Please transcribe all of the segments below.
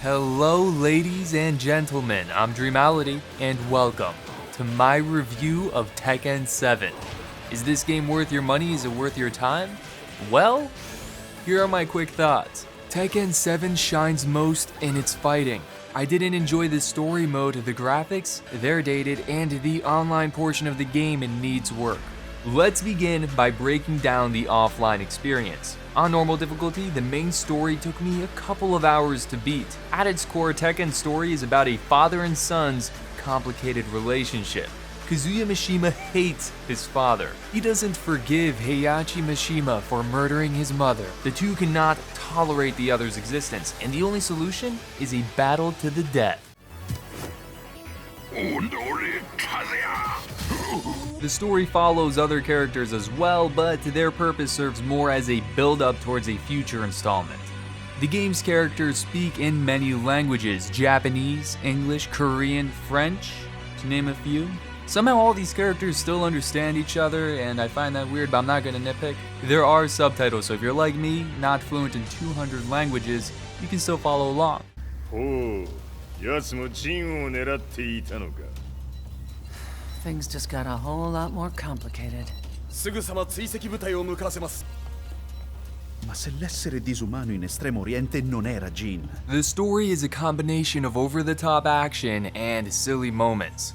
Hello ladies and gentlemen, I'm Dreamality and welcome to my review of Tekken 7. Is this game worth your money? Is it worth your time? Well, here are my quick thoughts. Tekken 7 shines most in its fighting. I didn't enjoy the story mode, the graphics, they're dated, and the online portion of the game needs work. Let's begin by breaking down the offline experience. On normal difficulty, the main story took me a couple of hours to beat. At its core, Tekken's story is about a father and son's complicated relationship. Kazuya Mishima hates his father. He doesn't forgive Heihachi Mishima for murdering his mother. The two cannot tolerate the other's existence, and the only solution is a battle to the death. The story follows other characters as well, but their purpose serves more as a build-up towards a future installment. The game's characters speak in many languages: Japanese, English, Korean, French, to name a few. Somehow all these characters still understand each other, and I find that weird, but I'm not gonna nitpick. There are subtitles, so if you're like me, not fluent in 200 languages, you can still follow along. Things just got a whole lot more complicated. Ma se l'essere disumano in Estremo Oriente non era Jin. The story is a combination of over-the-top action and silly moments.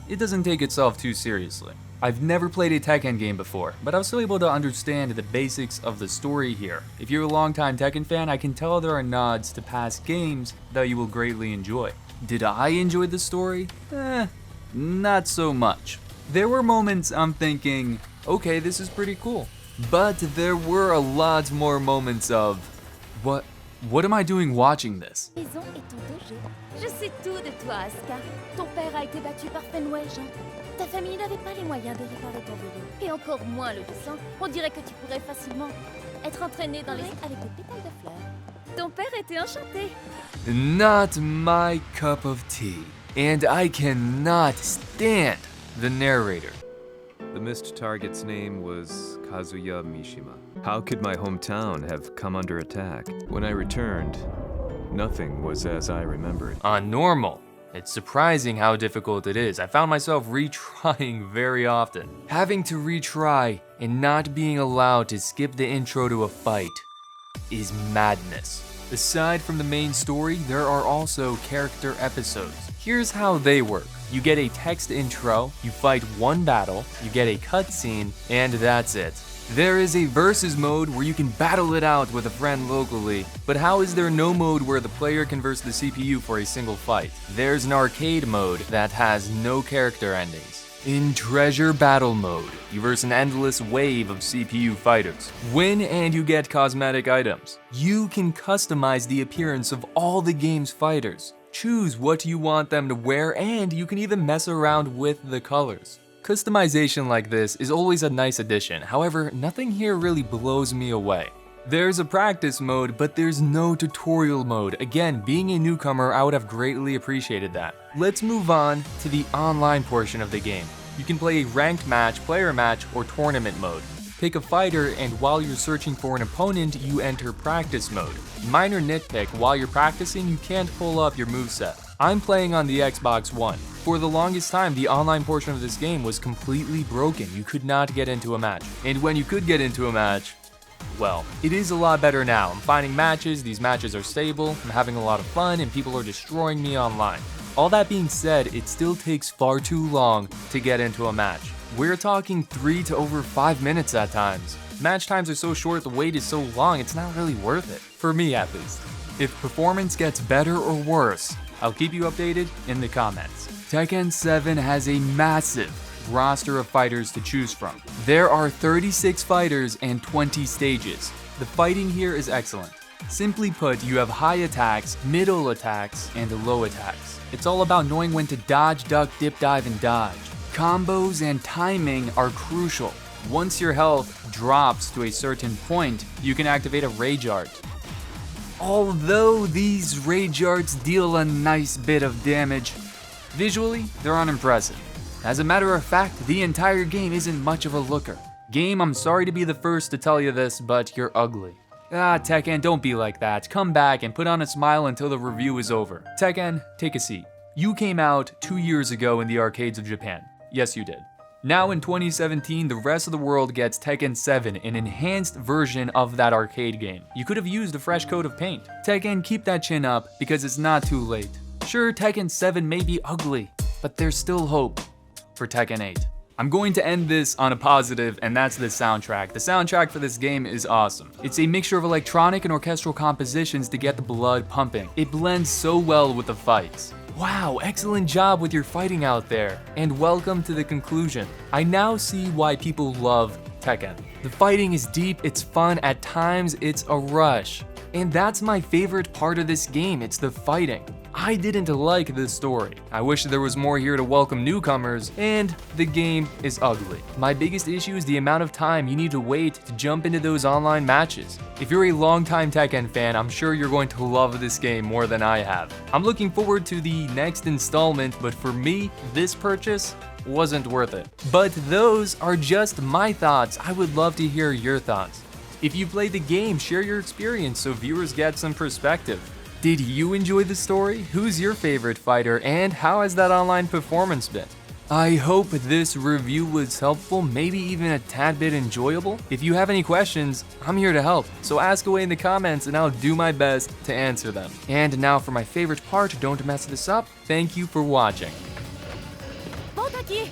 It doesn't take itself too seriously. I've never played a Tekken game before, but I was still able to understand the basics of the story here. If you're a longtime Tekken fan, I can tell there are nods to past games that you will greatly enjoy. Did I enjoy the story? Not so much. There were moments I'm thinking, okay, this is pretty cool. But there were a lot more moments of, what am I doing watching this? Maison est ton dojo. Je sais tout de toi, Asuka. Ton père a été battu par Fenway, Jean. Ta famille n'avait pas les moyens de réparer ton vélo. Et encore moins le dessin. On dirait que tu pourrais facilement être entraîné dans les avec des pétales de fleurs. Ton père était enchanté. Not my cup of tea. And I cannot stand the narrator. The missed target's name was Kazuya Mishima. How could my hometown have come under attack? When I returned, nothing was as I remembered. On normal, it's surprising how difficult it is. I found myself retrying very often. Having to retry and not being allowed to skip the intro to a fight is madness. Aside from the main story, there are also character episodes. Here's how they work. You get a text intro, you fight one battle, you get a cutscene, and that's it. There is a versus mode where you can battle it out with a friend locally, but how is there no mode where the player can verse the CPU for a single fight? There's an arcade mode that has no character endings. In Treasure Battle mode, you verse an endless wave of CPU fighters. Win and you get cosmetic items. You can customize the appearance of all the game's fighters. Choose what you want them to wear, and you can even mess around with the colors. Customization like this is always a nice addition, however, nothing here really blows me away. There's a practice mode, but there's no tutorial mode. Again, being a newcomer, I would have greatly appreciated that. Let's move on to the online portion of the game. You can play a ranked match, player match, or tournament mode. Pick a fighter, and while you're searching for an opponent, you enter practice mode. Minor nitpick, while you're practicing, you can't pull up your moveset. I'm playing on the Xbox One. For the longest time, the online portion of this game was completely broken. You could not get into a match. And when you could get into a match, well, it is a lot better now. I'm finding matches, these matches are stable, I'm having a lot of fun, and people are destroying me online. All that being said, it still takes far too long to get into a match. We're talking 3 to over 5 minutes at times. Match times are so short, the wait is so long, it's not really worth it. For me at least. If performance gets better or worse, I'll keep you updated in the comments. Tekken 7 has a massive roster of fighters to choose from. There are 36 fighters and 20 stages. The fighting here is excellent. Simply put, you have high attacks, middle attacks, and low attacks. It's all about knowing when to dodge, duck, dip, dive, and dodge. Combos and timing are crucial. Once your health drops to a certain point, you can activate a Rage Art. Although these Rage Arts deal a nice bit of damage, visually, they're unimpressive. As a matter of fact, the entire game isn't much of a looker. Game, I'm sorry to be the first to tell you this, but you're ugly. Ah, Tekken, don't be like that. Come back and put on a smile until the review is over. Tekken, take a seat. You came out 2 years ago in the arcades of Japan. Yes, you did. Now in 2017, the rest of the world gets Tekken 7, an enhanced version of that arcade game. You could have used a fresh coat of paint. Tekken, keep that chin up, because it's not too late. Sure, Tekken 7 may be ugly, but there's still hope for Tekken 8. I'm going to end this on a positive, and that's the soundtrack. The soundtrack for this game is awesome. It's a mixture of electronic and orchestral compositions to get the blood pumping. It blends so well with the fights. Wow, excellent job with your fighting out there, and welcome to the conclusion. I now see why people love Tekken. The fighting is deep, it's fun, at times it's a rush. And that's my favorite part of this game, it's the fighting. I didn't like this story. I wish there was more here to welcome newcomers, and the game is ugly. My biggest issue is the amount of time you need to wait to jump into those online matches. If you're a longtime Tekken fan, I'm sure you're going to love this game more than I have. I'm looking forward to the next installment, but for me, this purchase wasn't worth it. But those are just my thoughts. I would love to hear your thoughts. If you played the game, share your experience so viewers get some perspective. Did you enjoy the story? Who's your favorite fighter, and how has that online performance been? I hope this review was helpful, maybe even a tad bit enjoyable. If you have any questions, I'm here to help, so ask away in the comments and I'll do my best to answer them. And now for my favorite part, don't mess this up, thank you for watching. Bon, Taki,